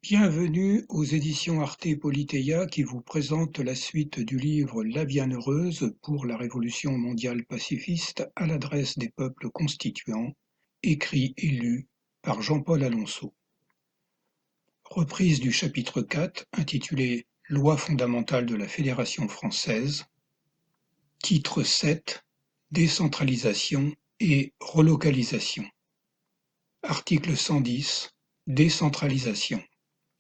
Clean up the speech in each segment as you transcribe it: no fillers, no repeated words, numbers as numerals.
Bienvenue aux éditions Arte Politeia qui vous présentent la suite du livre La Bienheureuse pour la Révolution mondiale pacifiste à l'adresse des peuples constituants, écrit et lu par Jean-Paul Alonso. Reprise du chapitre 4 intitulé Loi fondamentale de la Fédération française. Titre 7 Décentralisation et relocalisation. Article 110 Décentralisation.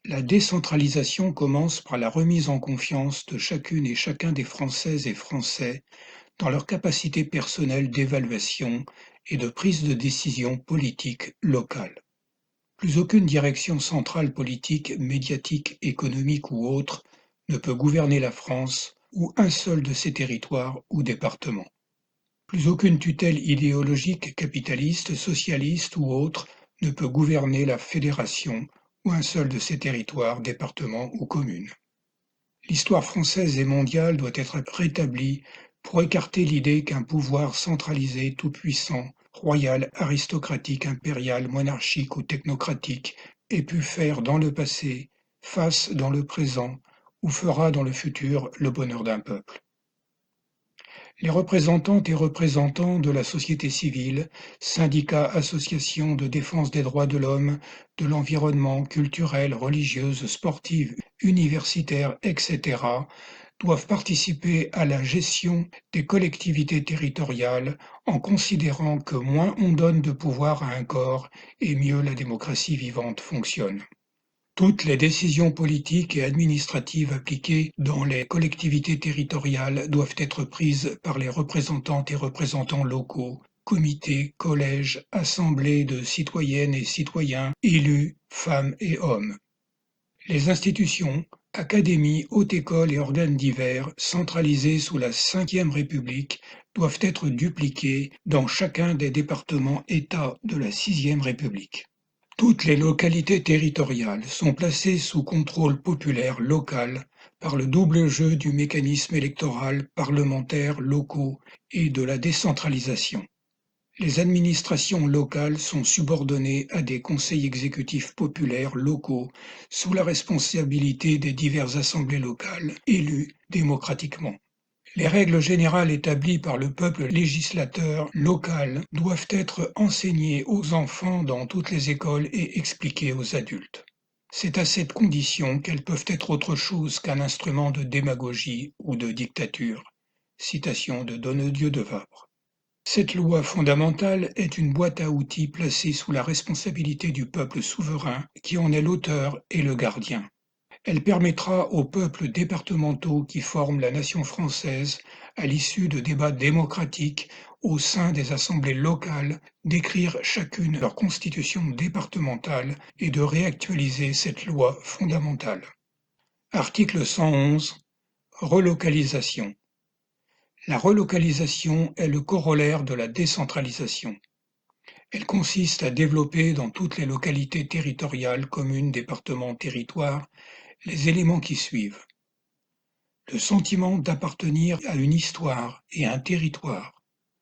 La décentralisation commence par la remise en confiance de chacune et chacun des Françaises et Français dans leur capacité personnelle d'évaluation et de prise de décision politique locale. Plus aucune direction centrale politique, médiatique, économique ou autre ne peut gouverner la France ou un seul de ses territoires ou départements. Plus aucune tutelle idéologique, capitaliste, socialiste ou autre ne peut gouverner la fédération ou un seul de ses territoires, départements ou communes. L'histoire française et mondiale doit être rétablie pour écarter l'idée qu'un pouvoir centralisé, tout-puissant, royal, aristocratique, impérial, monarchique ou technocratique ait pu faire dans le passé, fasse dans le présent ou fera dans le futur le bonheur d'un peuple. Les représentantes et représentants de la société civile, syndicats, associations de défense des droits de l'homme, de l'environnement, culturelle, religieuse, sportive, universitaire, etc., doivent participer à la gestion des collectivités territoriales en considérant que moins on donne de pouvoir à un corps et mieux la démocratie vivante fonctionne. Toutes les décisions politiques et administratives appliquées dans les collectivités territoriales doivent être prises par les représentantes et représentants locaux, comités, collèges, assemblées de citoyennes et citoyens, élus, femmes et hommes. Les institutions, académies, hautes écoles et organes divers, centralisés sous la Ve République, doivent être dupliqués dans chacun des départements-États de la VIe République. Toutes les localités territoriales sont placées sous contrôle populaire local par le double jeu du mécanisme électoral, parlementaire, locaux et de la décentralisation. Les administrations locales sont subordonnées à des conseils exécutifs populaires locaux sous la responsabilité des diverses assemblées locales élues démocratiquement. Les règles générales établies par le peuple législateur local doivent être enseignées aux enfants dans toutes les écoles et expliquées aux adultes. C'est à cette condition qu'elles peuvent être autre chose qu'un instrument de démagogie ou de dictature. Citation de Donnedieu de Vabre. Cette loi fondamentale est une boîte à outils placée sous la responsabilité du peuple souverain qui en est l'auteur et le gardien. Elle permettra aux peuples départementaux qui forment la nation française, à l'issue de débats démocratiques au sein des assemblées locales, d'écrire chacune leur constitution départementale et de réactualiser cette loi fondamentale. Article 111. Relocalisation. La relocalisation est le corollaire de la décentralisation. Elle consiste à développer dans toutes les localités territoriales, communes, départements, territoires, les éléments qui suivent. Le sentiment d'appartenir à une histoire et à un territoire.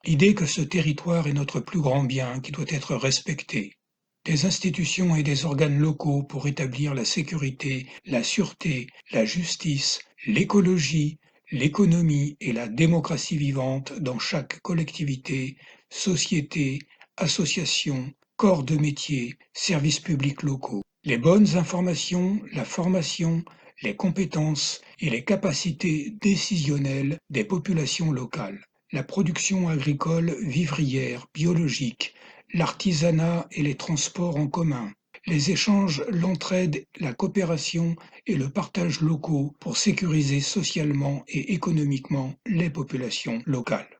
L'idée que ce territoire est notre plus grand bien qui doit être respecté. Des institutions et des organes locaux pour établir la sécurité, la sûreté, la justice, l'écologie, l'économie et la démocratie vivante dans chaque collectivité, société, association, corps de métier, services publics locaux. Les bonnes informations, la formation, les compétences et les capacités décisionnelles des populations locales. La production agricole vivrière, biologique, l'artisanat et les transports en commun, les échanges, l'entraide, la coopération et le partage locaux pour sécuriser socialement et économiquement les populations locales.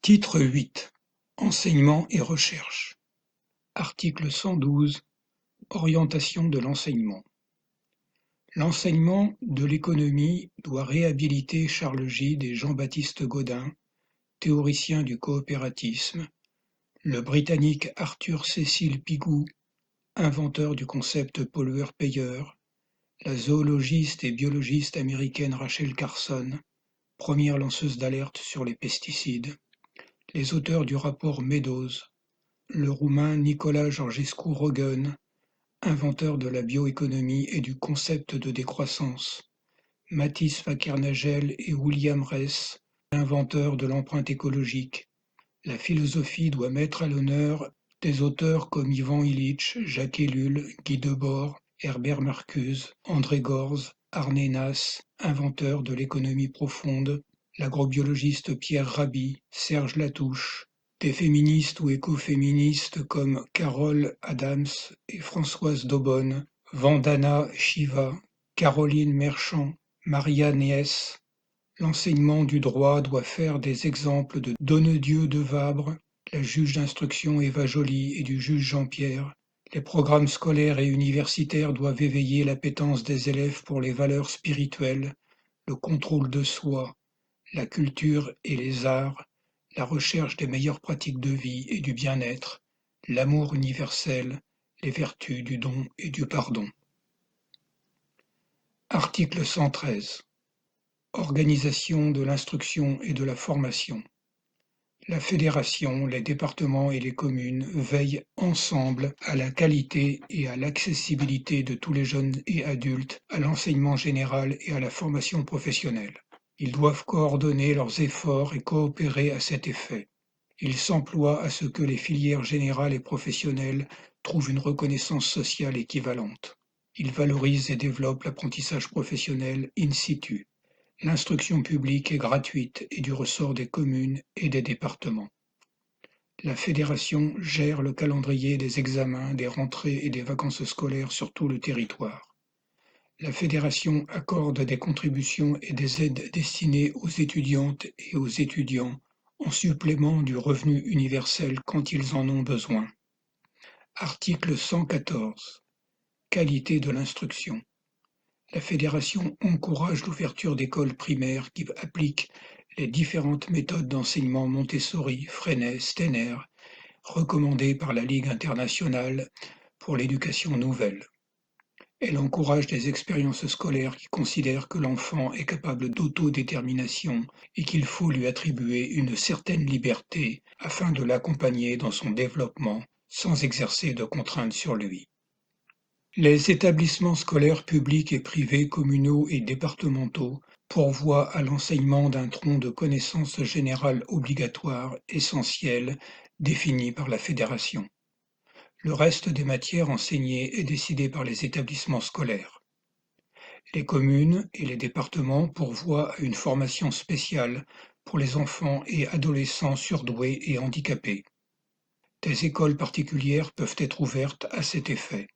Titre 8. Enseignement et recherche. Article 112. Orientation de l'enseignement. L'enseignement de l'économie doit réhabiliter Charles Gide et Jean-Baptiste Gaudin, théoriciens du coopératisme, le Britannique Arthur Cecil Pigou, inventeur du concept pollueur-payeur, la zoologiste et biologiste américaine Rachel Carson, première lanceuse d'alerte sur les pesticides, les auteurs du rapport Meadows, le Roumain Nicolae Georgescu Roegen, inventeur de la bioéconomie et du concept de décroissance. Mathis Fakir-Nagel et William Rees, inventeurs de l'empreinte écologique. La philosophie doit mettre à l'honneur des auteurs comme Ivan Illich, Jacques Ellul, Guy Debord, Herbert Marcuse, André Gorz, Arne Naess, inventeur de l'économie profonde, l'agrobiologiste Pierre Rabhi, Serge Latouche, des féministes ou écoféministes comme Carole Adams et Françoise Daubonne, Vandana Shiva, Caroline Merchant, Maria Niès. L'enseignement du droit doit faire des exemples de Donnedieu de Vabre, la juge d'instruction Eva Joly et du juge Jean-Pierre. Les programmes scolaires et universitaires doivent éveiller l'appétence des élèves pour les valeurs spirituelles, le contrôle de soi, la culture et les arts, la recherche des meilleures pratiques de vie et du bien-être, l'amour universel, les vertus du don et du pardon. Article 113. Organisation de l'instruction et de la formation. La fédération, les départements et les communes veillent ensemble à la qualité et à l'accessibilité de tous les jeunes et adultes, à l'enseignement général et à la formation professionnelle. Ils doivent coordonner leurs efforts et coopérer à cet effet. Ils s'emploient à ce que les filières générales et professionnelles trouvent une reconnaissance sociale équivalente. Ils valorisent et développent l'apprentissage professionnel in situ. L'instruction publique est gratuite et du ressort des communes et des départements. La fédération gère le calendrier des examens, des rentrées et des vacances scolaires sur tout le territoire. La fédération accorde des contributions et des aides destinées aux étudiantes et aux étudiants en supplément du revenu universel quand ils en ont besoin. Article 114. Qualité de l'instruction. La fédération encourage l'ouverture d'écoles primaires qui appliquent les différentes méthodes d'enseignement Montessori, Freinet, Steiner, recommandées par la Ligue internationale pour l'éducation nouvelle. Elle encourage des expériences scolaires qui considèrent que l'enfant est capable d'autodétermination et qu'il faut lui attribuer une certaine liberté afin de l'accompagner dans son développement sans exercer de contraintes sur lui. Les établissements scolaires publics et privés, communaux et départementaux pourvoient à l'enseignement d'un tronc de connaissances générales obligatoires essentielles défini par la fédération. Le reste des matières enseignées est décidé par les établissements scolaires. Les communes et les départements pourvoient à une formation spéciale pour les enfants et adolescents surdoués et handicapés. Des écoles particulières peuvent être ouvertes à cet effet.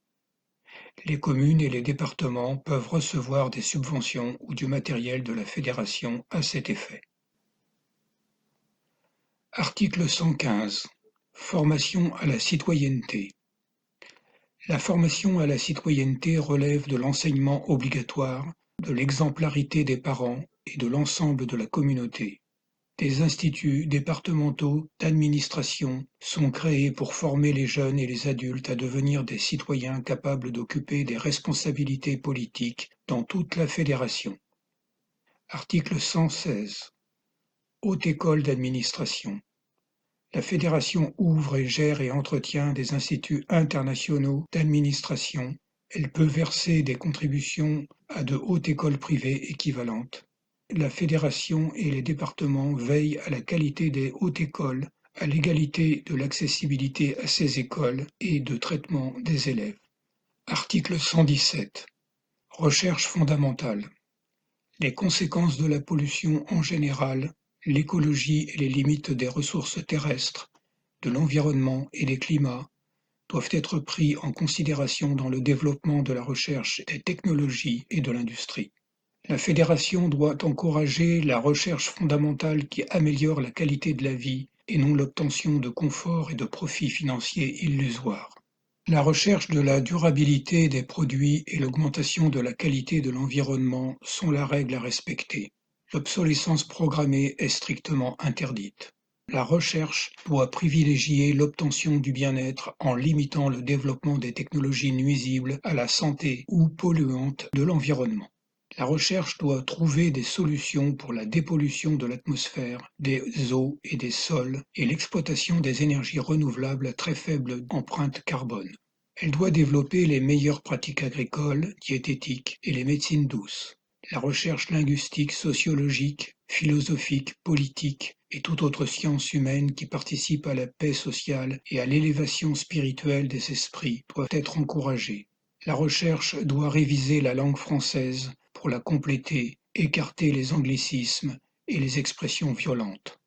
Les communes et les départements peuvent recevoir des subventions ou du matériel de la fédération à cet effet. Article 115. Formation à la citoyenneté. La formation à la citoyenneté relève de l'enseignement obligatoire, de l'exemplarité des parents et de l'ensemble de la communauté. Des instituts départementaux d'administration sont créés pour former les jeunes et les adultes à devenir des citoyens capables d'occuper des responsabilités politiques dans toute la fédération. Article 116. Haute école d'administration. La fédération ouvre et gère et entretient des instituts internationaux d'administration. Elle peut verser des contributions à de hautes écoles privées équivalentes. La fédération et les départements veillent à la qualité des hautes écoles, à l'égalité de l'accessibilité à ces écoles et de traitement des élèves. Article 117. Recherche fondamentale. Les conséquences de la pollution en général, l'écologie et les limites des ressources terrestres, de l'environnement et des climats doivent être pris en considération dans le développement de la recherche des technologies et de l'industrie. La fédération doit encourager la recherche fondamentale qui améliore la qualité de la vie et non l'obtention de confort et de profits financiers illusoires. La recherche de la durabilité des produits et l'augmentation de la qualité de l'environnement sont la règle à respecter. L'obsolescence programmée est strictement interdite. La recherche doit privilégier l'obtention du bien-être en limitant le développement des technologies nuisibles à la santé ou polluantes de l'environnement. La recherche doit trouver des solutions pour la dépollution de l'atmosphère, des eaux et des sols et l'exploitation des énergies renouvelables à très faible empreinte carbone. Elle doit développer les meilleures pratiques agricoles, diététiques et les médecines douces. La recherche linguistique, sociologique, philosophique, politique et toute autre science humaine qui participe à la paix sociale et à l'élévation spirituelle des esprits doivent être encouragées. La recherche doit réviser la langue française pour la compléter, écarter les anglicismes et les expressions violentes.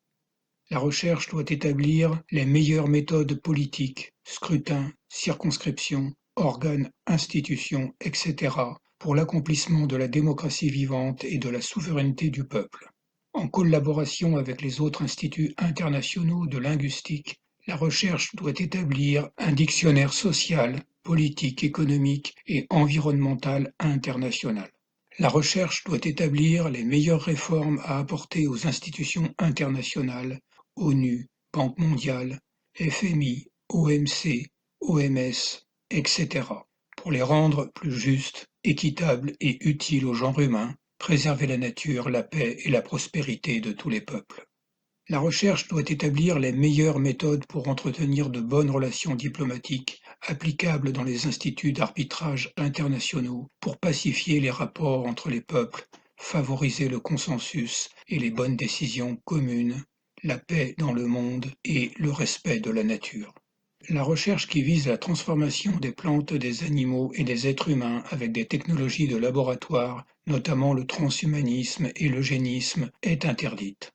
La recherche doit établir les meilleures méthodes politiques, scrutins, circonscriptions, organes, institutions, etc., pour l'accomplissement de la démocratie vivante et de la souveraineté du peuple. En collaboration avec les autres instituts internationaux de linguistique, la recherche doit établir un dictionnaire social, politique, économique et environnemental international. La recherche doit établir les meilleures réformes à apporter aux institutions internationales, ONU, Banque mondiale, FMI, OMC, OMS, etc., pour les rendre plus justes, équitables et utiles au genre humain, préserver la nature, la paix et la prospérité de tous les peuples. La recherche doit établir les meilleures méthodes pour entretenir de bonnes relations diplomatiques applicables dans les instituts d'arbitrage internationaux pour pacifier les rapports entre les peuples, favoriser le consensus et les bonnes décisions communes, la paix dans le monde et le respect de la nature. La recherche qui vise la transformation des plantes, des animaux et des êtres humains avec des technologies de laboratoire, notamment le transhumanisme et l'eugénisme, est interdite.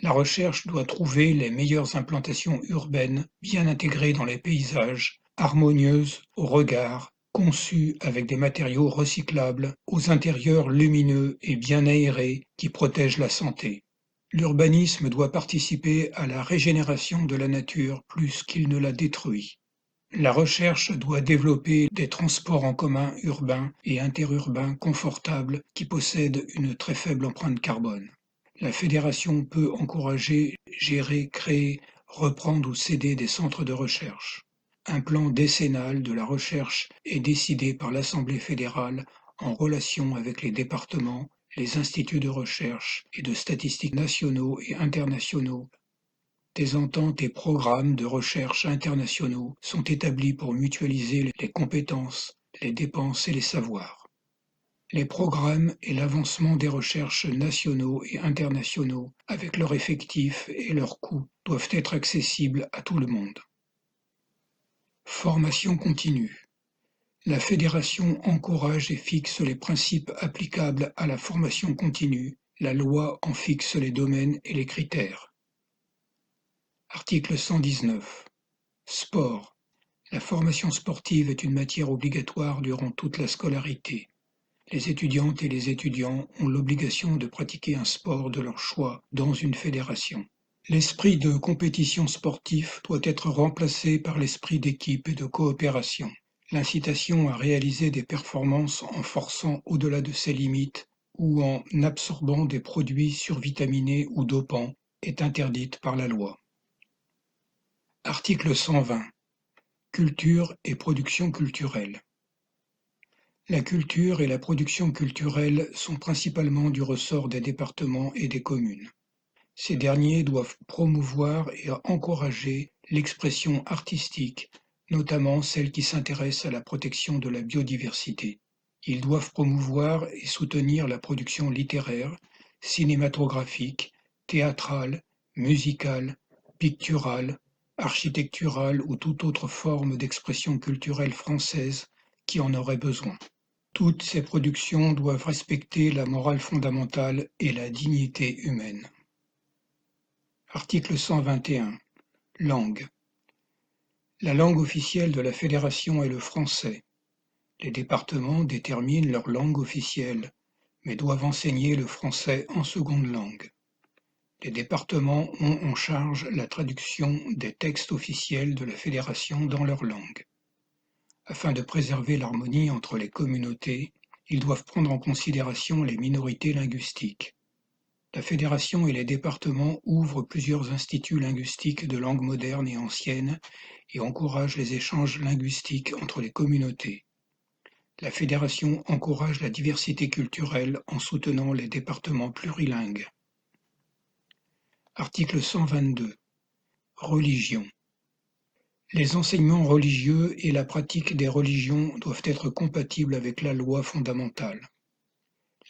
La recherche doit trouver les meilleures implantations urbaines, bien intégrées dans les paysages, harmonieuses au regard, conçues avec des matériaux recyclables, aux intérieurs lumineux et bien aérés qui protègent la santé. L'urbanisme doit participer à la régénération de la nature plus qu'il ne la détruit. La recherche doit développer des transports en commun urbains et interurbains confortables qui possèdent une très faible empreinte carbone. La fédération peut encourager, gérer, créer, reprendre ou céder des centres de recherche. Un plan décennal de la recherche est décidé par l'Assemblée fédérale en relation avec les départements, les instituts de recherche et de statistiques nationaux et internationaux. Des ententes et programmes de recherche internationaux sont établis pour mutualiser les compétences, les dépenses et les savoirs. Les programmes et l'avancement des recherches nationaux et internationaux, avec leurs effectifs et leurs coûts, doivent être accessibles à tout le monde. Formation continue. La Fédération encourage et fixe les principes applicables à la formation continue. La loi en fixe les domaines et les critères. Article 119. Sport. La formation sportive est une matière obligatoire durant toute la scolarité. Les étudiantes et les étudiants ont l'obligation de pratiquer un sport de leur choix dans une fédération. L'esprit de compétition sportif doit être remplacé par l'esprit d'équipe et de coopération. L'incitation à réaliser des performances en forçant au-delà de ses limites ou en absorbant des produits survitaminés ou dopants est interdite par la loi. Article 120. Culture et production culturelle. La culture et la production culturelle sont principalement du ressort des départements et des communes. Ces derniers doivent promouvoir et encourager l'expression artistique, notamment celle qui s'intéresse à la protection de la biodiversité. Ils doivent promouvoir et soutenir la production littéraire, cinématographique, théâtrale, musicale, picturale, architecturale ou toute autre forme d'expression culturelle française qui en aurait besoin. Toutes ces productions doivent respecter la morale fondamentale et la dignité humaine. Article 121. Langue. La langue officielle de la Fédération est le français. Les départements déterminent leur langue officielle, mais doivent enseigner le français en seconde langue. Les départements ont en charge la traduction des textes officiels de la Fédération dans leur langue. Afin de préserver l'harmonie entre les communautés, ils doivent prendre en considération les minorités linguistiques. La Fédération et les départements ouvrent plusieurs instituts linguistiques de langue moderne et ancienne et encouragent les échanges linguistiques entre les communautés. La Fédération encourage la diversité culturelle en soutenant les départements plurilingues. Article 122. Religion. Les enseignements religieux et la pratique des religions doivent être compatibles avec la loi fondamentale.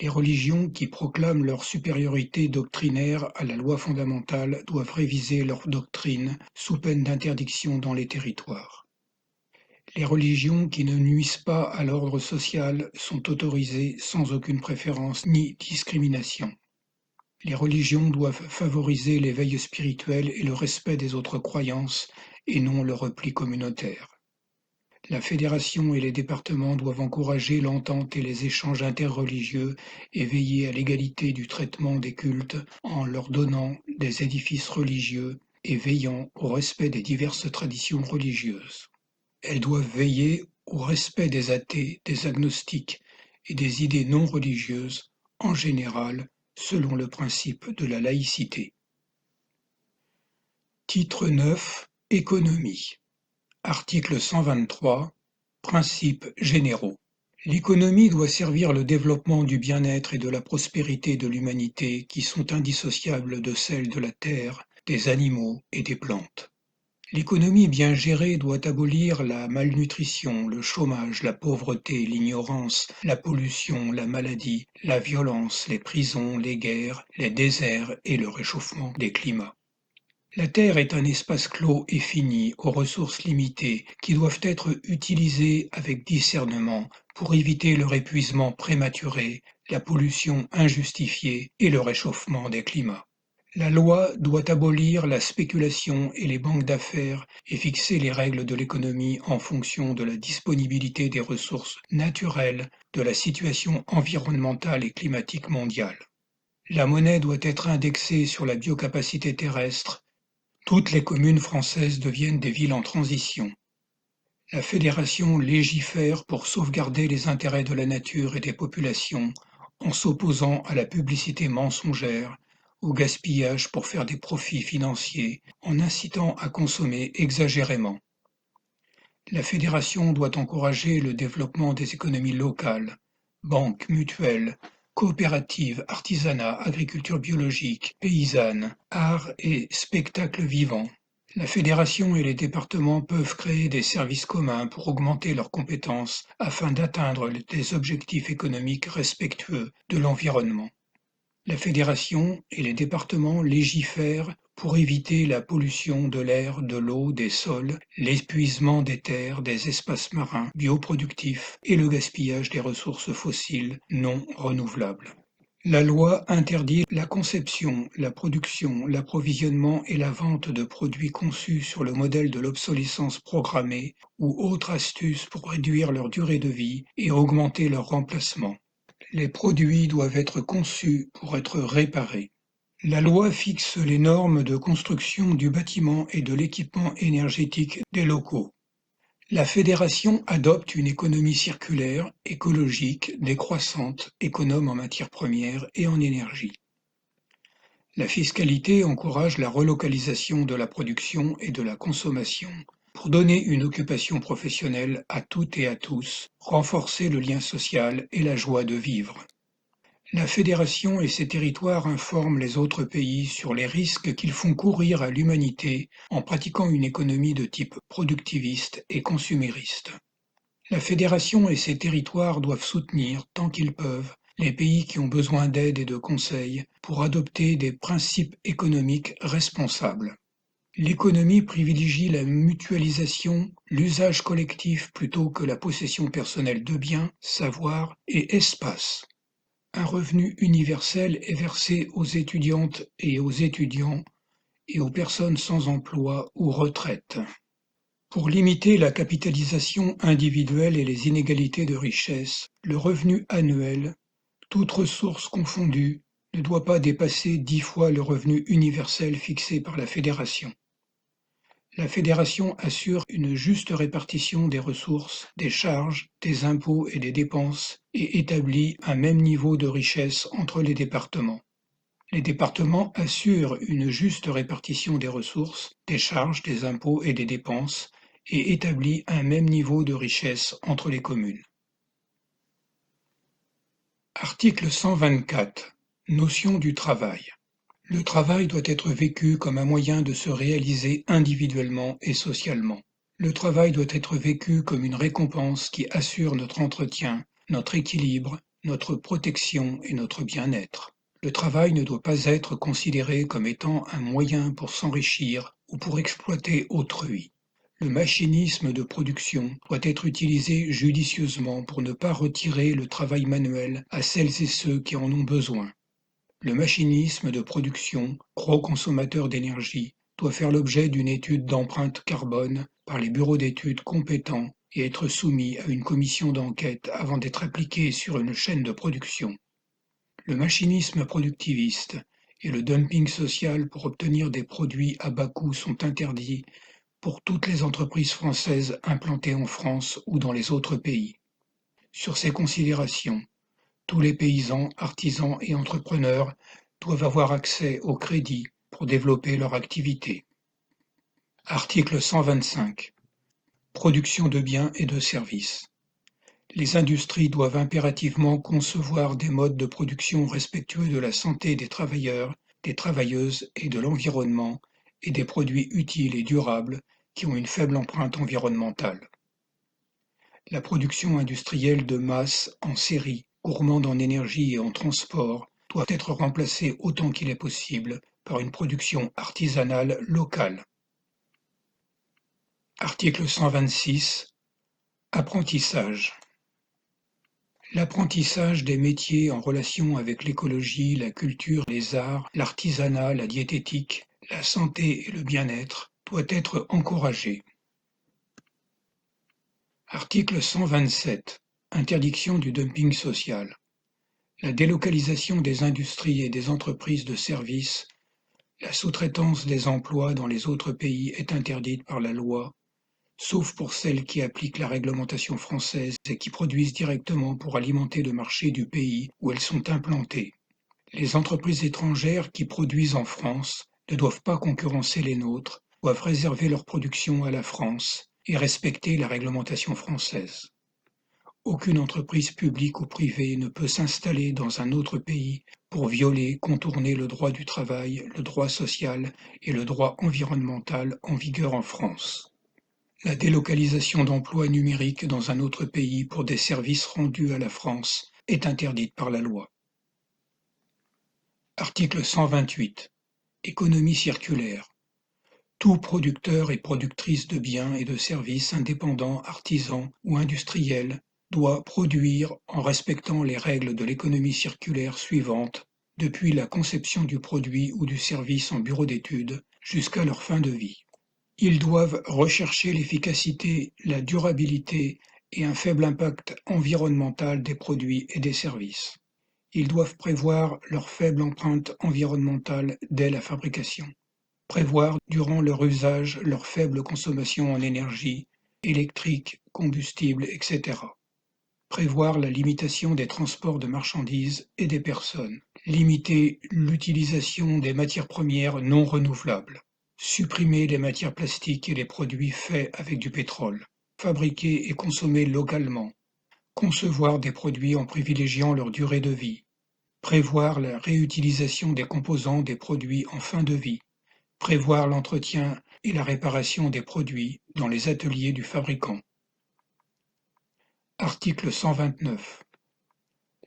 Les religions qui proclament leur supériorité doctrinaire à la loi fondamentale doivent réviser leur doctrine sous peine d'interdiction dans les territoires. Les religions qui ne nuisent pas à l'ordre social sont autorisées sans aucune préférence ni discrimination. Les religions doivent favoriser l'éveil spirituel et le respect des autres croyances et non le repli communautaire. La fédération et les départements doivent encourager l'entente et les échanges interreligieux et veiller à l'égalité du traitement des cultes en leur donnant des édifices religieux et veillant au respect des diverses traditions religieuses. Elles doivent veiller au respect des athées, des agnostiques et des idées non religieuses en général, selon le principe de la laïcité. Titre 9. Économie. Article 123. Principes généraux. L'économie doit servir le développement du bien-être et de la prospérité de l'humanité qui sont indissociables de celle de la terre, des animaux et des plantes. L'économie bien gérée doit abolir la malnutrition, le chômage, la pauvreté, l'ignorance, la pollution, la maladie, la violence, les prisons, les guerres, les déserts et le réchauffement des climats. La Terre est un espace clos et fini, aux ressources limitées, qui doivent être utilisées avec discernement pour éviter leur épuisement prématuré, la pollution injustifiée et le réchauffement des climats. La loi doit abolir la spéculation et les banques d'affaires et fixer les règles de l'économie en fonction de la disponibilité des ressources naturelles, de la situation environnementale et climatique mondiale. La monnaie doit être indexée sur la biocapacité terrestre. Toutes les communes françaises deviennent des villes en transition. La fédération légifère pour sauvegarder les intérêts de la nature et des populations en s'opposant à la publicité mensongère, au gaspillage pour faire des profits financiers, en incitant à consommer exagérément. La fédération doit encourager le développement des économies locales, banques, mutuelles, coopératives, artisanat, agriculture biologique, paysanne, arts et spectacles vivants. La fédération et les départements peuvent créer des services communs pour augmenter leurs compétences afin d'atteindre des objectifs économiques respectueux de l'environnement. La fédération et les départements légifèrent pour éviter la pollution de l'air, de l'eau, des sols, l'épuisement des terres, des espaces marins bioproductifs et le gaspillage des ressources fossiles non renouvelables. La loi interdit la conception, la production, l'approvisionnement et la vente de produits conçus sur le modèle de l'obsolescence programmée ou autres astuces pour réduire leur durée de vie et augmenter leur remplacement. Les produits doivent être conçus pour être réparés. La loi fixe les normes de construction du bâtiment et de l'équipement énergétique des locaux. La fédération adopte une économie circulaire, écologique, décroissante, économe en matières premières et en énergie. La fiscalité encourage la relocalisation de la production et de la consommation pour donner une occupation professionnelle à toutes et à tous, renforcer le lien social et la joie de vivre. La fédération et ses territoires informent les autres pays sur les risques qu'ils font courir à l'humanité en pratiquant une économie de type productiviste et consumériste. La fédération et ses territoires doivent soutenir, tant qu'ils peuvent, les pays qui ont besoin d'aide et de conseils pour adopter des principes économiques responsables. L'économie privilégie la mutualisation, l'usage collectif plutôt que la possession personnelle de biens, savoirs et espaces. Un revenu universel est versé aux étudiantes et aux étudiants et aux personnes sans emploi ou retraite. Pour limiter la capitalisation individuelle et les inégalités de richesse, le revenu annuel, toutes ressources confondues, ne doit pas dépasser 10 fois le revenu universel fixé par la Fédération. La Fédération assure une juste répartition des ressources, des charges, des impôts et des dépenses et établit un même niveau de richesse entre les départements. Les départements assurent une juste répartition des ressources, des charges, des impôts et des dépenses et établit un même niveau de richesse entre les communes. Article 124. Notion du travail. Le travail doit être vécu comme un moyen de se réaliser individuellement et socialement. Le travail doit être vécu comme une récompense qui assure notre entretien, notre équilibre, notre protection et notre bien-être. Le travail ne doit pas être considéré comme étant un moyen pour s'enrichir ou pour exploiter autrui. Le machinisme de production doit être utilisé judicieusement pour ne pas retirer le travail manuel à celles et ceux qui en ont besoin. Le machinisme de production, gros consommateur d'énergie, doit faire l'objet d'une étude d'empreinte carbone par les bureaux d'études compétents et être soumis à une commission d'enquête avant d'être appliqué sur une chaîne de production. Le machinisme productiviste et le dumping social pour obtenir des produits à bas coût sont interdits pour toutes les entreprises françaises implantées en France ou dans les autres pays. Sur ces considérations, tous les paysans, artisans et entrepreneurs doivent avoir accès au crédit pour développer leur activité. Article 125. Production de biens et de services. Les industries doivent impérativement concevoir des modes de production respectueux de la santé des travailleurs, des travailleuses et de l'environnement, et des produits utiles et durables qui ont une faible empreinte environnementale. La production industrielle de masse en série, gourmande en énergie et en transport, doit être remplacée autant qu'il est possible par une production artisanale locale. Article 126. Apprentissage. L'apprentissage des métiers en relation avec l'écologie, la culture, les arts, l'artisanat, la diététique, la santé et le bien-être doit être encouragé. Article 127. Interdiction du dumping social. La délocalisation des industries et des entreprises de services, la sous-traitance des emplois dans les autres pays est interdite par la loi, sauf pour celles qui appliquent la réglementation française et qui produisent directement pour alimenter le marché du pays où elles sont implantées. Les entreprises étrangères qui produisent en France ne doivent pas concurrencer les nôtres, doivent réserver leur production à la France et respecter la réglementation française. Aucune entreprise publique ou privée ne peut s'installer dans un autre pays pour violer, contourner le droit du travail, le droit social et le droit environnemental en vigueur en France. La délocalisation d'emplois numériques dans un autre pays pour des services rendus à la France est interdite par la loi. Article 128. Économie circulaire. Tout producteur et productrice de biens et de services indépendants, artisans ou industriels doit produire en respectant les règles de l'économie circulaire suivantes depuis la conception du produit ou du service en bureau d'études jusqu'à leur fin de vie. Ils doivent rechercher l'efficacité, la durabilité et un faible impact environnemental des produits et des services. Ils doivent prévoir leur faible empreinte environnementale dès la fabrication. Prévoir durant leur usage leur faible consommation en énergie, électrique, combustible, etc. Prévoir la limitation des transports de marchandises et des personnes. Limiter l'utilisation des matières premières non renouvelables. Supprimer les matières plastiques et les produits faits avec du pétrole. Fabriquer et consommer localement. Concevoir des produits en privilégiant leur durée de vie. Prévoir la réutilisation des composants des produits en fin de vie. Prévoir l'entretien et la réparation des produits dans les ateliers du fabricant. Article 129.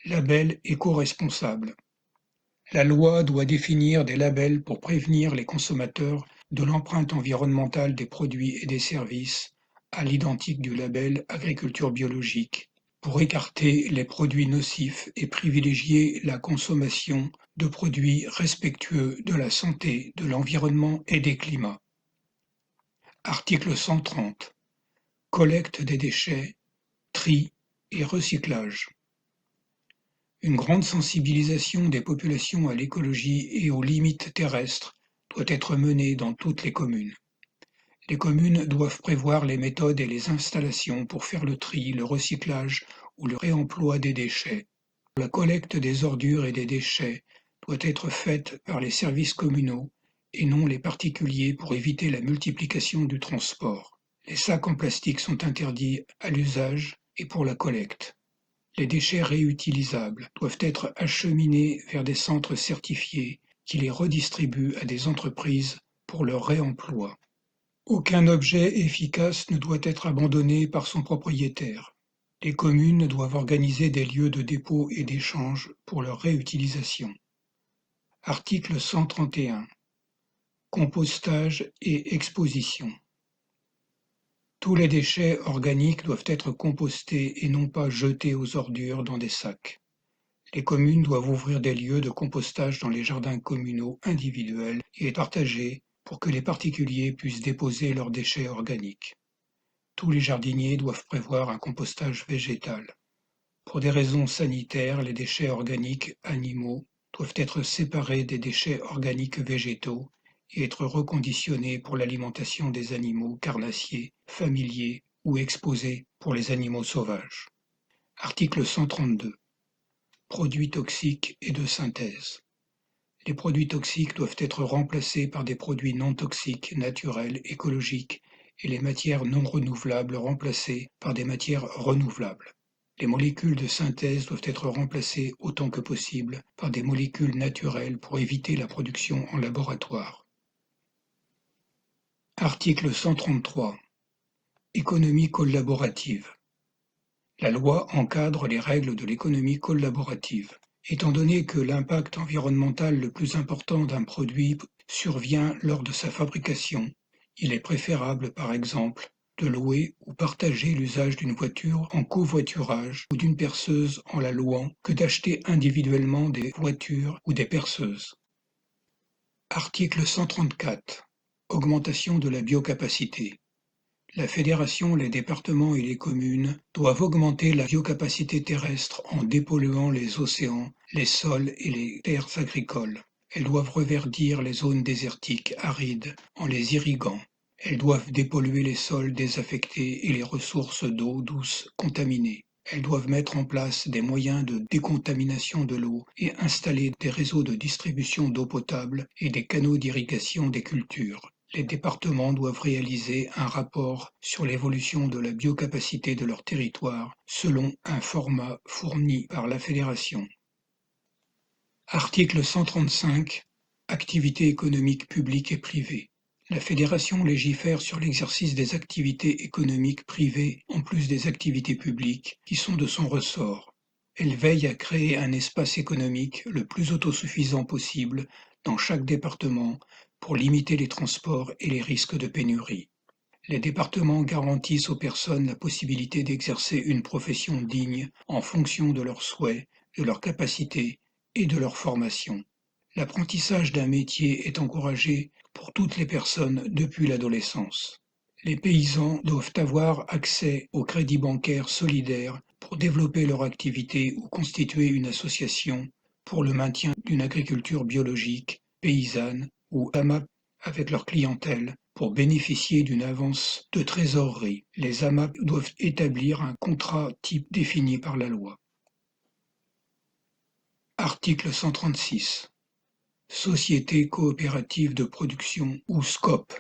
Label éco-responsable. La loi doit définir des labels pour prévenir les consommateurs de l'empreinte environnementale des produits et des services, à l'identique du label agriculture biologique, pour écarter les produits nocifs et privilégier la consommation de produits respectueux de la santé, de l'environnement et des climats. Article 130. Collecte des déchets, tri et recyclage. Une grande sensibilisation des populations à l'écologie et aux limites terrestres doit être menée dans toutes les communes. Les communes doivent prévoir les méthodes et les installations pour faire le tri, le recyclage ou le réemploi des déchets. La collecte des ordures et des déchets doit être faite par les services communaux et non les particuliers pour éviter la multiplication du transport. Les sacs en plastique sont interdits à l'usage et pour la collecte. Les déchets réutilisables doivent être acheminés vers des centres certifiés qui les redistribuent à des entreprises pour leur réemploi. Aucun objet efficace ne doit être abandonné par son propriétaire. Les communes doivent organiser des lieux de dépôt et d'échange pour leur réutilisation. Article 131. Compostage et exposition. Tous les déchets organiques doivent être compostés et non pas jetés aux ordures dans des sacs. Les communes doivent ouvrir des lieux de compostage dans les jardins communaux individuels et partagés pour que les particuliers puissent déposer leurs déchets organiques. Tous les jardiniers doivent prévoir un compostage végétal. Pour des raisons sanitaires, les déchets organiques animaux doivent être séparés des déchets organiques végétaux et être reconditionnés pour l'alimentation des animaux carnassiers, familiers ou exposés pour les animaux sauvages. Article 132. Produits toxiques et de synthèse. Les produits toxiques doivent être remplacés par des produits non toxiques, naturels, écologiques, et les matières non renouvelables remplacées par des matières renouvelables. Les molécules de synthèse doivent être remplacées autant que possible par des molécules naturelles pour éviter la production en laboratoire. Article 133. Économie collaborative. La loi encadre les règles de l'économie collaborative. Étant donné que l'impact environnemental le plus important d'un produit survient lors de sa fabrication, il est préférable, par exemple, de louer ou partager l'usage d'une voiture en covoiturage ou d'une perceuse en la louant que d'acheter individuellement des voitures ou des perceuses. Article 134. Augmentation de la biocapacité. La fédération, les départements et les communes doivent augmenter la biocapacité terrestre en dépolluant les océans, les sols et les terres agricoles. Elles doivent reverdir les zones désertiques arides en les irriguant. Elles doivent dépolluer les sols désaffectés et les ressources d'eau douce contaminées. Elles doivent mettre en place des moyens de décontamination de l'eau et installer des réseaux de distribution d'eau potable et des canaux d'irrigation des cultures. Les départements doivent réaliser un rapport sur l'évolution de la biocapacité de leur territoire selon un format fourni par la fédération. Article 135. Activités économiques publiques et privées. La fédération légifère sur l'exercice des activités économiques privées en plus des activités publiques qui sont de son ressort. Elle veille à créer un espace économique le plus autosuffisant possible dans chaque département pour limiter les transports et les risques de pénurie. Les départements garantissent aux personnes la possibilité d'exercer une profession digne en fonction de leurs souhaits, de leurs capacités et de leur formation. L'apprentissage d'un métier est encouragé pour toutes les personnes depuis l'adolescence. Les paysans doivent avoir accès au crédit bancaire solidaire pour développer leur activité ou constituer une association pour le maintien d'une agriculture biologique, paysanne ou AMAP avec leur clientèle pour bénéficier d'une avance de trésorerie. Les AMAP doivent établir un contrat type défini par la loi. Article 136. Société coopérative de production ou SCOP.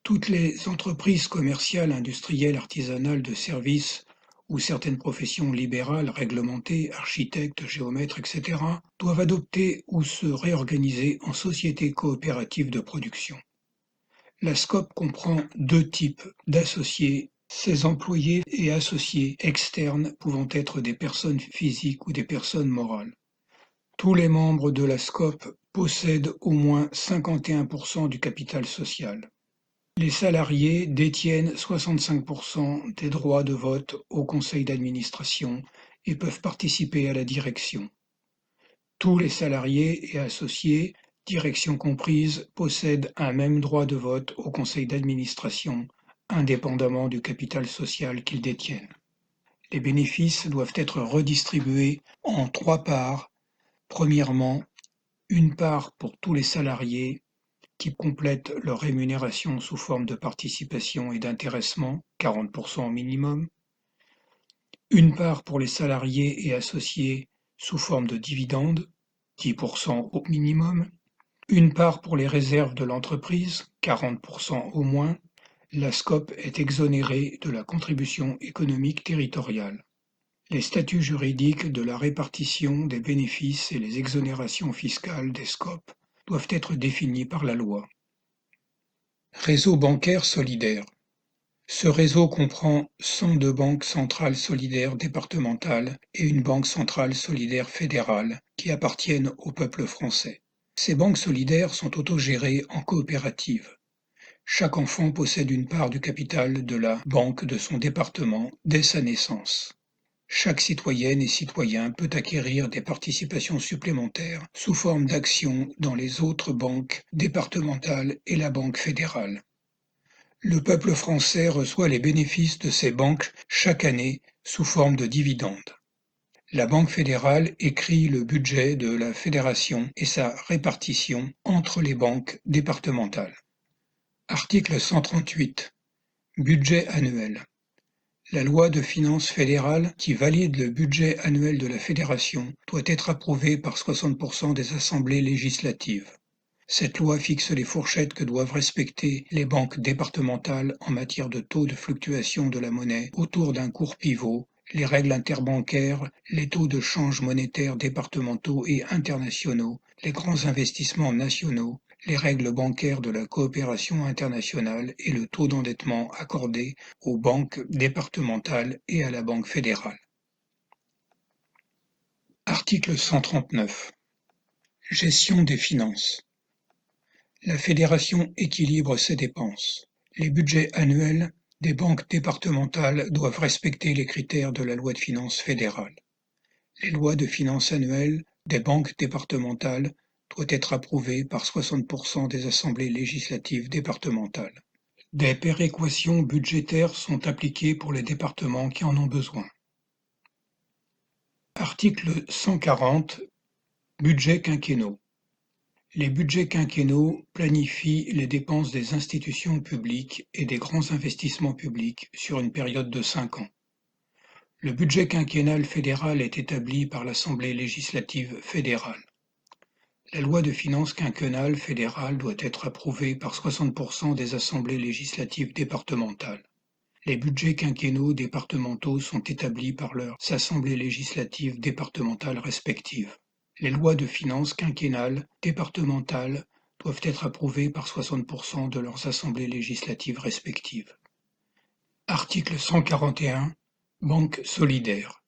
Toutes les entreprises commerciales, industrielles, artisanales, de services ou certaines professions libérales réglementées, architectes, géomètres, etc., doivent adopter ou se réorganiser en sociétés coopératives de production. La SCOP comprend deux types d'associés, ses employés et associés externes pouvant être des personnes physiques ou des personnes morales. Tous les membres de la SCOP possèdent au moins 51% du capital social. Les salariés détiennent 65% des droits de vote au conseil d'administration et peuvent participer à la direction. Tous les salariés et associés, direction comprise, possèdent un même droit de vote au conseil d'administration, indépendamment du capital social qu'ils détiennent. Les bénéfices doivent être redistribués en 3 parts. Premièrement, une part pour tous les salariés qui complètent leur rémunération sous forme de participation et d'intéressement, 40% au minimum. Une part pour les salariés et associés sous forme de dividendes, 10% au minimum. Une part pour les réserves de l'entreprise, 40% au moins. La SCOP est exonérée de la contribution économique territoriale. Les statuts juridiques de la répartition des bénéfices et les exonérations fiscales des SCOP doivent être définis par la loi. Réseau bancaire solidaire. Ce réseau comprend 102 banques centrales solidaires départementales et une banque centrale solidaire fédérale qui appartiennent au peuple français. Ces banques solidaires sont autogérées en coopérative. Chaque enfant possède une part du capital de la banque de son département dès sa naissance. Chaque citoyenne et citoyen peut acquérir des participations supplémentaires sous forme d'actions dans les autres banques départementales et la banque fédérale. Le peuple français reçoit les bénéfices de ces banques chaque année sous forme de dividendes. La Banque fédérale écrit le budget de la fédération et sa répartition entre les banques départementales. Article 138. Budget annuel. La loi de finances fédérale qui valide le budget annuel de la fédération doit être approuvée par 60% des assemblées législatives. Cette loi fixe les fourchettes que doivent respecter les banques départementales en matière de taux de fluctuation de la monnaie autour d'un cours pivot, les règles interbancaires, les taux de change monétaire départementaux et internationaux, les grands investissements nationaux, les règles bancaires de la coopération internationale et le taux d'endettement accordé aux banques départementales et à la Banque fédérale. Article 139. Gestion des finances. La fédération équilibre ses dépenses. Les budgets annuels des banques départementales doivent respecter les critères de la loi de finances fédérale. Les lois de finances annuelles des banques départementales doivent être approuvées par 60% des assemblées législatives départementales. Des péréquations budgétaires sont appliquées pour les départements qui en ont besoin. Article 140. Budgets quinquennaux. Les budgets quinquennaux planifient les dépenses des institutions publiques et des grands investissements publics sur une période de 5 ans. Le budget quinquennal fédéral est établi par l'Assemblée législative fédérale. La loi de finances quinquennale fédérale doit être approuvée par 60% des assemblées législatives départementales. Les budgets quinquennaux départementaux sont établis par leurs assemblées législatives départementales respectives. Les lois de finances quinquennales départementales doivent être approuvées par 60% de leurs assemblées législatives respectives. Article 141. Banque solidaire.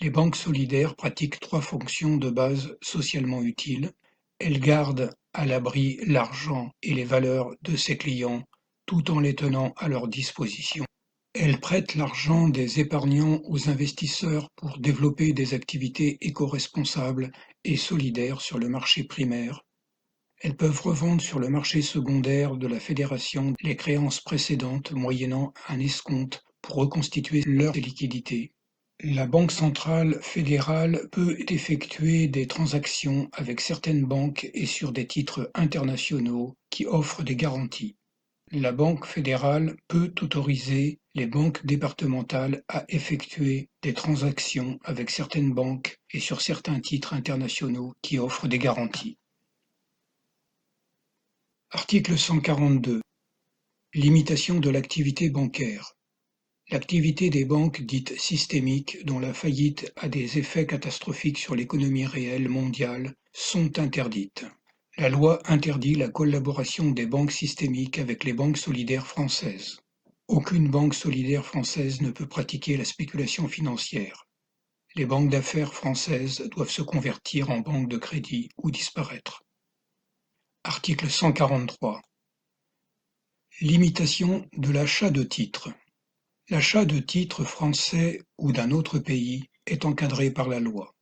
Les banques solidaires pratiquent 3 fonctions de base socialement utiles. Elles gardent à l'abri l'argent et les valeurs de ses clients tout en les tenant à leur disposition. Elles prêtent l'argent des épargnants aux investisseurs pour développer des activités éco-responsables et solidaires sur le marché primaire. Elles peuvent revendre sur le marché secondaire de la fédération les créances précédentes moyennant un escompte pour reconstituer leurs liquidités. La Banque centrale fédérale peut effectuer des transactions avec certaines banques et sur des titres internationaux qui offrent des garanties. La Banque fédérale peut autoriser les banques départementales à effectuer des transactions avec certaines banques et sur certains titres internationaux qui offrent des garanties. Article 142. Limitation de l'activité bancaire. L'activité des banques dites systémiques, dont la faillite a des effets catastrophiques sur l'économie réelle mondiale, sont interdites. La loi interdit la collaboration des banques systémiques avec les banques solidaires françaises. Aucune banque solidaire française ne peut pratiquer la spéculation financière. Les banques d'affaires françaises doivent se convertir en banques de crédit ou disparaître. Article 143. Limitation de l'achat de titres. L'achat de titres français ou d'un autre pays est encadré par la loi.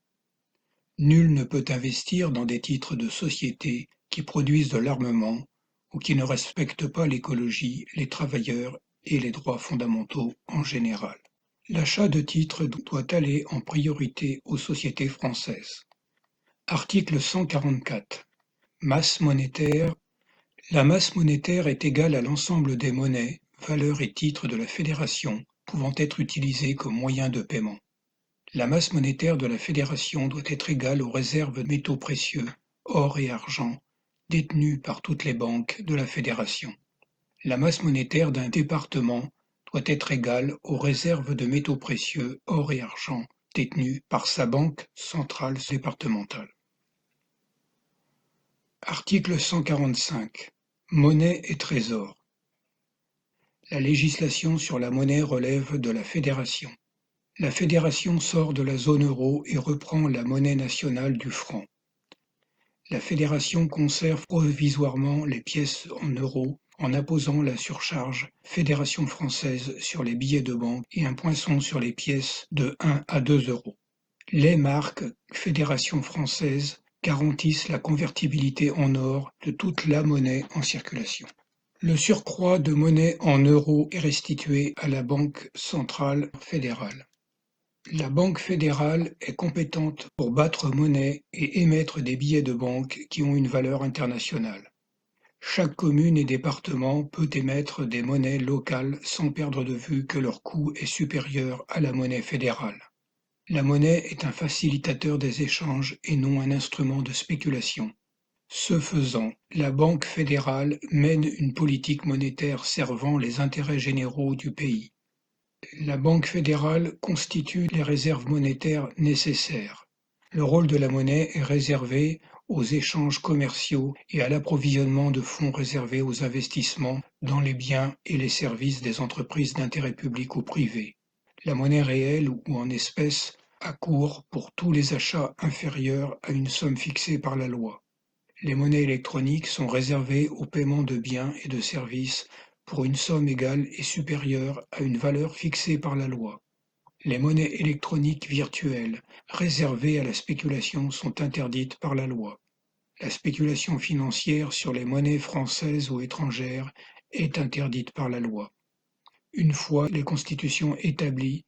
Nul ne peut investir dans des titres de sociétés qui produisent de l'armement ou qui ne respectent pas l'écologie, les travailleurs et les droits fondamentaux en général. L'achat de titres doit aller en priorité aux sociétés françaises. Article 144. Masse monétaire. La masse monétaire est égale à l'ensemble des monnaies, valeurs et titres de la fédération pouvant être utilisés comme moyen de paiement. La masse monétaire de la fédération doit être égale aux réserves de métaux précieux, or et argent, détenues par toutes les banques de la fédération. La masse monétaire d'un département doit être égale aux réserves de métaux précieux, or et argent, détenues par sa banque centrale départementale. Article 145. Monnaie et trésor. La législation sur la monnaie relève de la Fédération. La Fédération sort de la zone euro et reprend la monnaie nationale du franc. La Fédération conserve provisoirement les pièces en euros en apposant la surcharge Fédération française sur les billets de banque et un poinçon sur les pièces de 1 à 2 euros. Les marques Fédération française garantissent la convertibilité en or de toute la monnaie en circulation. Le surcroît de monnaie en euros est restitué à la Banque centrale fédérale. La Banque fédérale est compétente pour battre monnaie et émettre des billets de banque qui ont une valeur internationale. Chaque commune et département peut émettre des monnaies locales sans perdre de vue que leur coût est supérieur à la monnaie fédérale. La monnaie est un facilitateur des échanges et non un instrument de spéculation. Ce faisant, la Banque fédérale mène une politique monétaire servant les intérêts généraux du pays. La Banque fédérale constitue les réserves monétaires nécessaires. Le rôle de la monnaie est réservé aux échanges commerciaux et à l'approvisionnement de fonds réservés aux investissements dans les biens et les services des entreprises d'intérêt public ou privé. La monnaie réelle ou en espèces accourt pour tous les achats inférieurs à une somme fixée par la loi. Les monnaies électroniques sont réservées au paiement de biens et de services pour une somme égale et supérieure à une valeur fixée par la loi. Les monnaies électroniques virtuelles réservées à la spéculation sont interdites par la loi. La spéculation financière sur les monnaies françaises ou étrangères est interdite par la loi. Une fois les constitutions établies,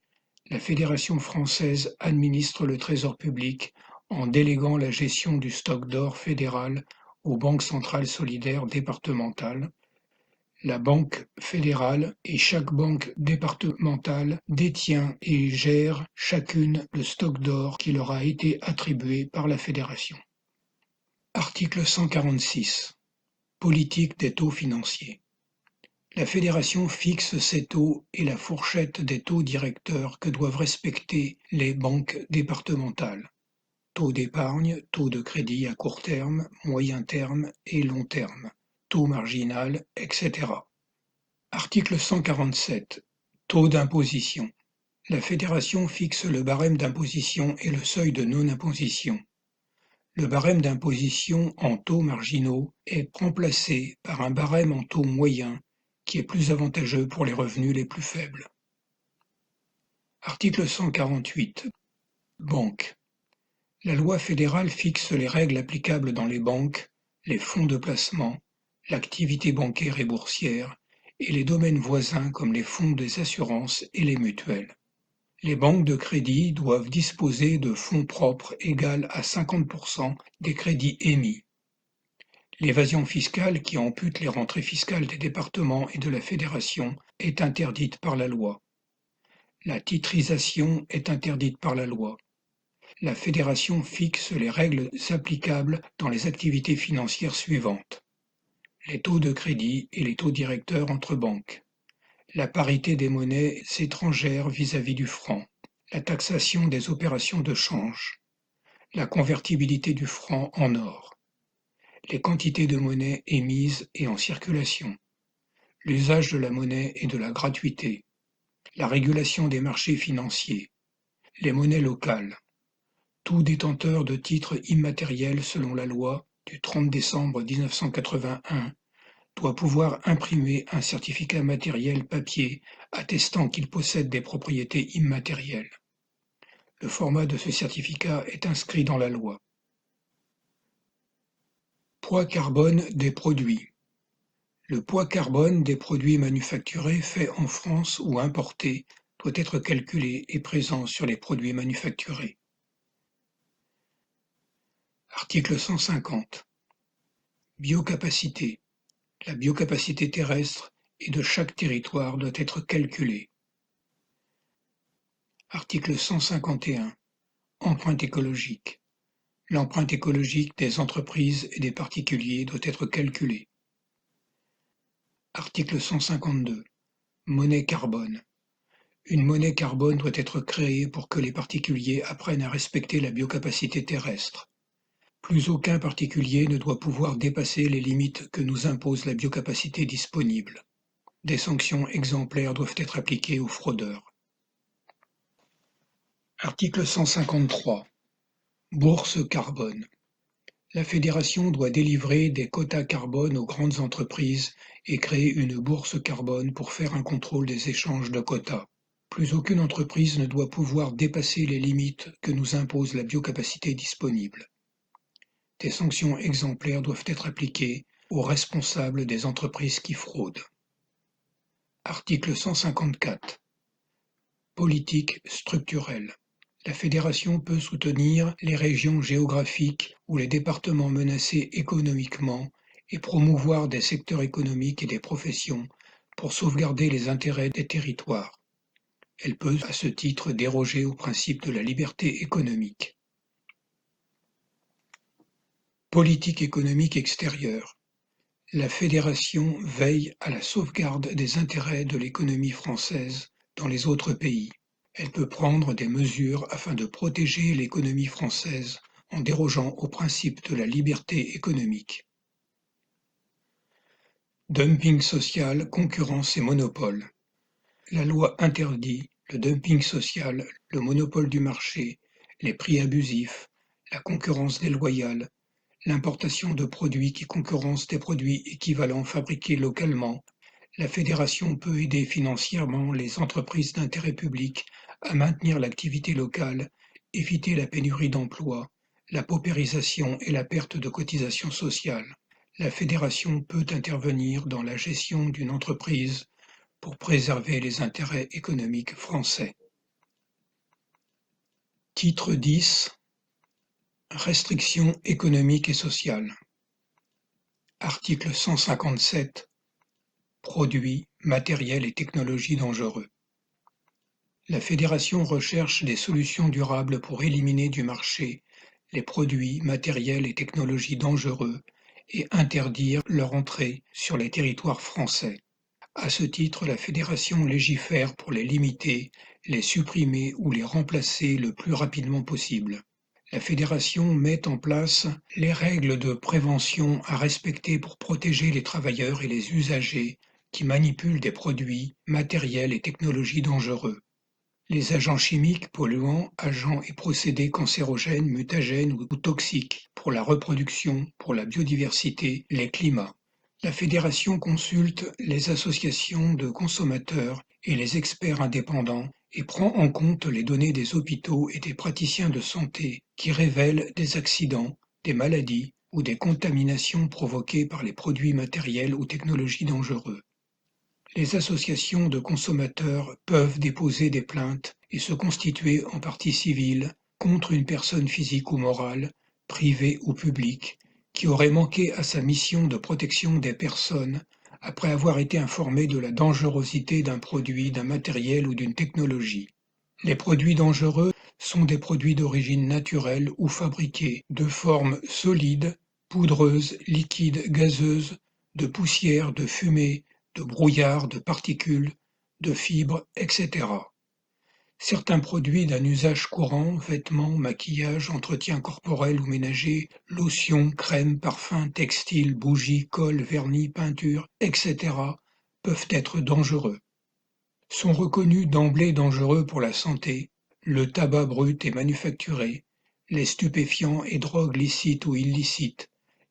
la Fédération française administre le trésor public en déléguant la gestion du stock d'or fédéral aux banques centrales solidaires départementales. La Banque fédérale et chaque banque départementale détient et gère chacune le stock d'or qui leur a été attribué par la Fédération. Article 146. Politique des taux financiers. La Fédération fixe ces taux et la fourchette des taux directeurs que doivent respecter les banques départementales. Taux d'épargne, taux de crédit à court terme, moyen terme et long terme, taux marginal, etc. Article 147. Taux d'imposition. La Fédération fixe le barème d'imposition et le seuil de non-imposition. Le barème d'imposition en taux marginaux est remplacé par un barème en taux moyen qui est plus avantageux pour les revenus les plus faibles. Article 148. Banque. La loi fédérale fixe les règles applicables dans les banques, les fonds de placement, l'activité bancaire et boursière, et les domaines voisins comme les fonds des assurances et les mutuelles. Les banques de crédit doivent disposer de fonds propres égal à 50% des crédits émis. L'évasion fiscale qui ampute les rentrées fiscales des départements et de la Fédération est interdite par la loi. La titrisation est interdite par la loi. La Fédération fixe les règles applicables dans les activités financières suivantes. Les taux de crédit et les taux directeurs entre banques. La parité des monnaies étrangères vis-à-vis du franc. La taxation des opérations de change. La convertibilité du franc en or. Les quantités de monnaie émises et en circulation. L'usage de la monnaie et de la gratuité. La régulation des marchés financiers. Les monnaies locales. Tout détenteur de titres immatériels selon la loi du 30 décembre 1981 doit pouvoir imprimer un certificat matériel papier attestant qu'il possède des propriétés immatérielles. Le format de ce certificat est inscrit dans la loi. Poids carbone des produits. Le poids carbone des produits manufacturés faits en France ou importés doit être calculé et présent sur les produits manufacturés. Article 150. Biocapacité. La biocapacité terrestre et de chaque territoire doit être calculée. Article 151. Empreinte écologique. L'empreinte écologique des entreprises et des particuliers doit être calculée. Article 152. Monnaie carbone. Une monnaie carbone doit être créée pour que les particuliers apprennent à respecter la biocapacité terrestre. Plus aucun particulier ne doit pouvoir dépasser les limites que nous impose la biocapacité disponible. Des sanctions exemplaires doivent être appliquées aux fraudeurs. Article 153. Bourse carbone. La Fédération doit délivrer des quotas carbone aux grandes entreprises et créer une bourse carbone pour faire un contrôle des échanges de quotas. Plus aucune entreprise ne doit pouvoir dépasser les limites que nous impose la biocapacité disponible. Des sanctions exemplaires doivent être appliquées aux responsables des entreprises qui fraudent. Article 154. Politique structurelle. La Fédération peut soutenir les régions géographiques ou les départements menacés économiquement et promouvoir des secteurs économiques et des professions pour sauvegarder les intérêts des territoires. Elle peut à ce titre déroger au principe de la liberté économique. Politique économique extérieure. La Fédération veille à la sauvegarde des intérêts de l'économie française dans les autres pays. Elle peut prendre des mesures afin de protéger l'économie française en dérogeant au principe de la liberté économique. Dumping social, concurrence et monopole. La loi interdit le dumping social, le monopole du marché, les prix abusifs, la concurrence déloyale, l'importation de produits qui concurrencent des produits équivalents fabriqués localement. La Fédération peut aider financièrement les entreprises d'intérêt public à maintenir l'activité locale, éviter la pénurie d'emplois, la paupérisation et la perte de cotisations sociales. La Fédération peut intervenir dans la gestion d'une entreprise pour préserver les intérêts économiques français. Titre 10. Restrictions économiques et sociales. Article 157. Produits, matériels et technologies dangereux. La Fédération recherche des solutions durables pour éliminer du marché les produits, matériels et technologies dangereux et interdire leur entrée sur les territoires français. À ce titre, la Fédération légifère pour les limiter, les supprimer ou les remplacer le plus rapidement possible. La Fédération met en place les règles de prévention à respecter pour protéger les travailleurs et les usagers qui manipulent des produits, matériels et technologies dangereux. Les agents chimiques, polluants, agents et procédés cancérogènes, mutagènes ou toxiques pour la reproduction, pour la biodiversité, les climats. La Fédération consulte les associations de consommateurs et les experts indépendants et prend en compte les données des hôpitaux et des praticiens de santé qui révèlent des accidents, des maladies ou des contaminations provoquées par les produits matériels ou technologies dangereux. Les associations de consommateurs peuvent déposer des plaintes et se constituer en partie civile contre une personne physique ou morale, privée ou publique, qui aurait manqué à sa mission de protection des personnes après avoir été informée de la dangerosité d'un produit, d'un matériel ou d'une technologie. Les produits dangereux sont des produits d'origine naturelle ou fabriqués de forme solide, poudreuse, liquide, gazeuse, de poussière, de fumée, de brouillard, de particules, de fibres, etc. Certains produits d'un usage courant, vêtements, maquillage, entretien corporel ou ménager, lotions, crèmes, parfums, textiles, bougies, colle, vernis, peinture, etc. peuvent être dangereux. Sont reconnus d'emblée dangereux pour la santé le tabac brut et manufacturé, les stupéfiants et drogues licites ou illicites,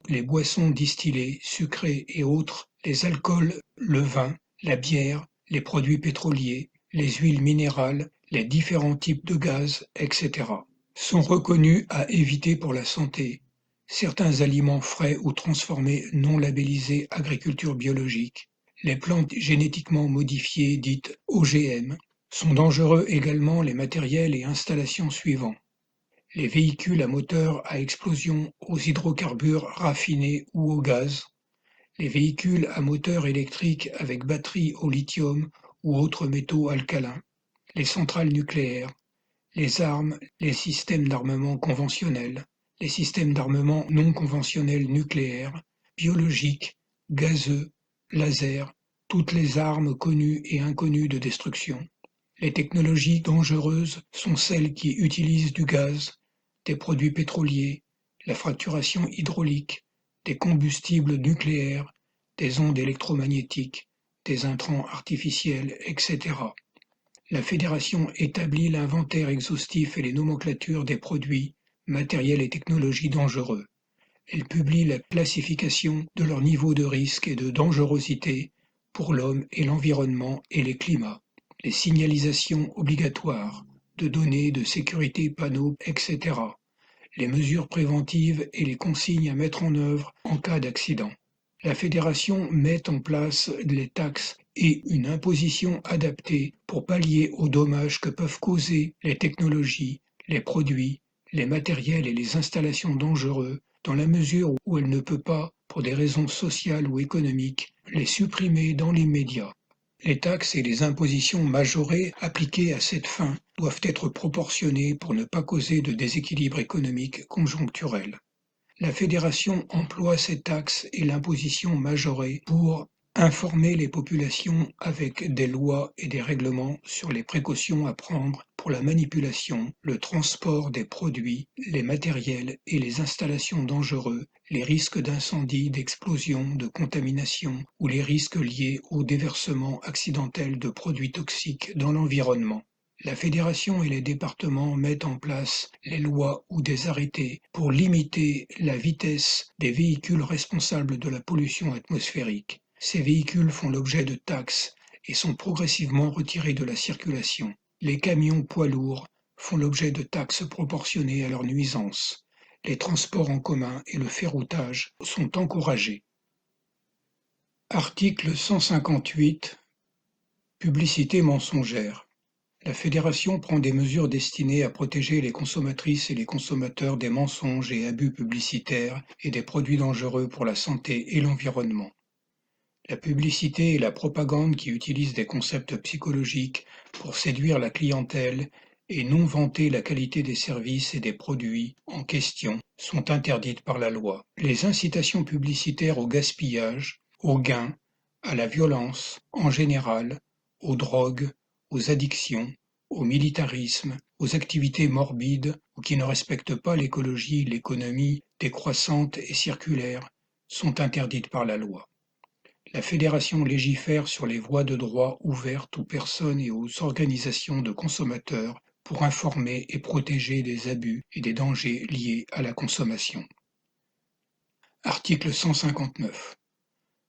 les boissons distillées, sucrées et autres, les alcools, le vin, la bière, les produits pétroliers, les huiles minérales, les différents types de gaz, etc. Sont reconnus à éviter pour la santé certains aliments frais ou transformés non labellisés agriculture biologique, les plantes génétiquement modifiées dites OGM. Sont dangereux également les matériels et installations suivants: les véhicules à moteur à explosion aux hydrocarbures raffinés ou au gaz, les véhicules à moteur électrique avec batterie au lithium ou autres métaux alcalins, les centrales nucléaires, les armes, les systèmes d'armement conventionnels, les systèmes d'armement non conventionnels nucléaires, biologiques, gazeux, laser, toutes les armes connues et inconnues de destruction. Les technologies dangereuses sont celles qui utilisent du gaz, des produits pétroliers, la fracturation hydraulique, des combustibles nucléaires, des ondes électromagnétiques, des intrants artificiels, etc. La Fédération établit l'inventaire exhaustif et les nomenclatures des produits, matériels et technologies dangereux. Elle publie la classification de leur niveau de risque et de dangerosité pour l'homme et l'environnement et les climats, les signalisations obligatoires de données de sécurité panneaux, etc., les mesures préventives et les consignes à mettre en œuvre en cas d'accident. La Fédération met en place les taxes et une imposition adaptée pour pallier aux dommages que peuvent causer les technologies, les produits, les matériels et les installations dangereux, dans la mesure où elle ne peut pas, pour des raisons sociales ou économiques, les supprimer dans l'immédiat. Les taxes et les impositions majorées appliquées à cette fin doivent être proportionnées pour ne pas causer de déséquilibre économique conjoncturel. La Fédération emploie ces taxes et l'imposition majorée pour informer les populations avec des lois et des règlements sur les précautions à prendre pour la manipulation, le transport des produits, les matériels et les installations dangereux, les risques d'incendie, d'explosion, de contamination ou les risques liés au déversement accidentel de produits toxiques dans l'environnement. La Fédération et les départements mettent en place les lois ou des arrêtés pour limiter la vitesse des véhicules responsables de la pollution atmosphérique. Ces véhicules font l'objet de taxes et sont progressivement retirés de la circulation. Les camions poids lourds font l'objet de taxes proportionnées à leur nuisance. Les transports en commun et le ferroutage sont encouragés. Article 158. Publicité mensongère. La Fédération prend des mesures destinées à protéger les consommatrices et les consommateurs des mensonges et abus publicitaires et des produits dangereux pour la santé et l'environnement. La publicité et la propagande qui utilisent des concepts psychologiques pour séduire la clientèle et non vanter la qualité des services et des produits en question sont interdites par la loi. Les incitations publicitaires au gaspillage, au gain, à la violence en général, aux drogues, aux addictions, au militarisme, aux activités morbides ou qui ne respectent pas l'écologie, l'économie décroissante et circulaire, sont interdites par la loi. La Fédération légifère sur les voies de droit ouvertes aux personnes et aux organisations de consommateurs pour informer et protéger des abus et des dangers liés à la consommation. Article 159.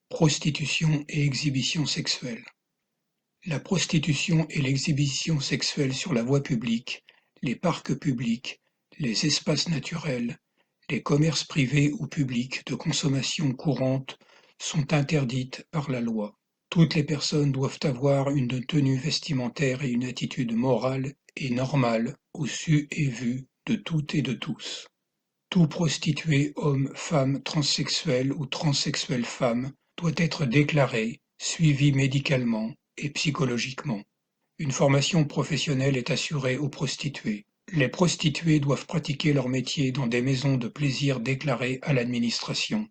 Prostitution et exhibition sexuelle. La prostitution et l'exhibition sexuelle sur la voie publique, les parcs publics, les espaces naturels, les commerces privés ou publics de consommation courante sont interdites par la loi. Toutes les personnes doivent avoir une tenue vestimentaire et une attitude morale et normale au su et vu de toutes et de tous. Tout prostitué, homme, femme, transsexuel ou transsexuelle femme, doit être déclaré, suivi médicalement et psychologiquement. Une formation professionnelle est assurée aux prostituées. Les prostituées doivent pratiquer leur métier dans des maisons de plaisir déclarées à l'administration.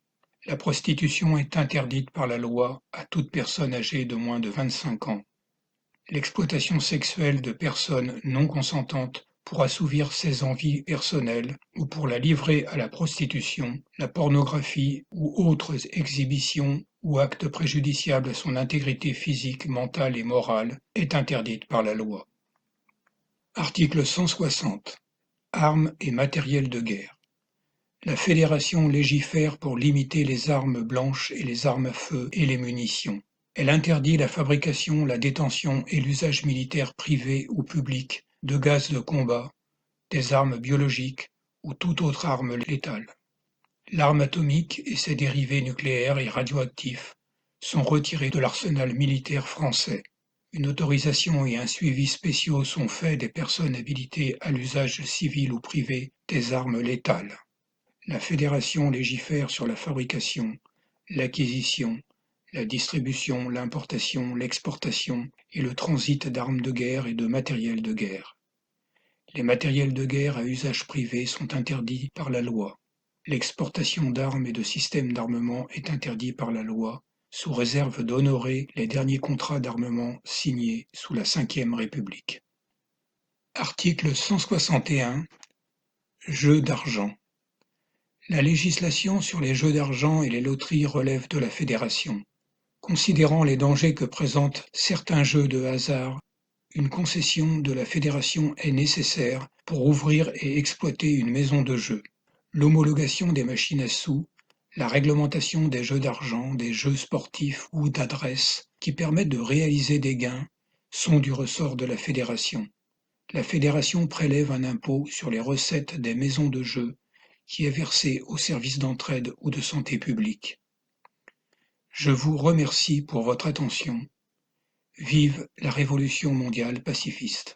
La prostitution est interdite par la loi à toute personne âgée de moins de 25 ans. L'exploitation sexuelle de personnes non consentantes pour assouvir ses envies personnelles ou pour la livrer à la prostitution, la pornographie ou autres exhibitions ou actes préjudiciables à son intégrité physique, mentale et morale est interdite par la loi. Article 160. Armes et matériel de guerre. La Fédération légifère pour limiter les armes blanches et les armes à feu et les munitions. Elle interdit la fabrication, la détention et l'usage militaire privé ou public de gaz de combat, des armes biologiques ou toute autre arme létale. L'arme atomique et ses dérivés nucléaires et radioactifs sont retirés de l'arsenal militaire français. Une autorisation et un suivi spéciaux sont faits des personnes habilitées à l'usage civil ou privé des armes létales. La Fédération légifère sur la fabrication, l'acquisition, la distribution, l'importation, l'exportation et le transit d'armes de guerre et de matériel de guerre. Les matériels de guerre à usage privé sont interdits par la loi. L'exportation d'armes et de systèmes d'armement est interdite par la loi, sous réserve d'honorer les derniers contrats d'armement signés sous la Ve République. Article 161. Jeux d'argent. La législation sur les jeux d'argent et les loteries relève de la Fédération. Considérant les dangers que présentent certains jeux de hasard, une concession de la Fédération est nécessaire pour ouvrir et exploiter une maison de jeux. L'homologation des machines à sous, la réglementation des jeux d'argent, des jeux sportifs ou d'adresse qui permettent de réaliser des gains sont du ressort de la Fédération. La Fédération prélève un impôt sur les recettes des maisons de jeux qui est versé aux services d'entraide ou de santé publique. Je vous remercie pour votre attention. Vive la révolution mondiale pacifiste.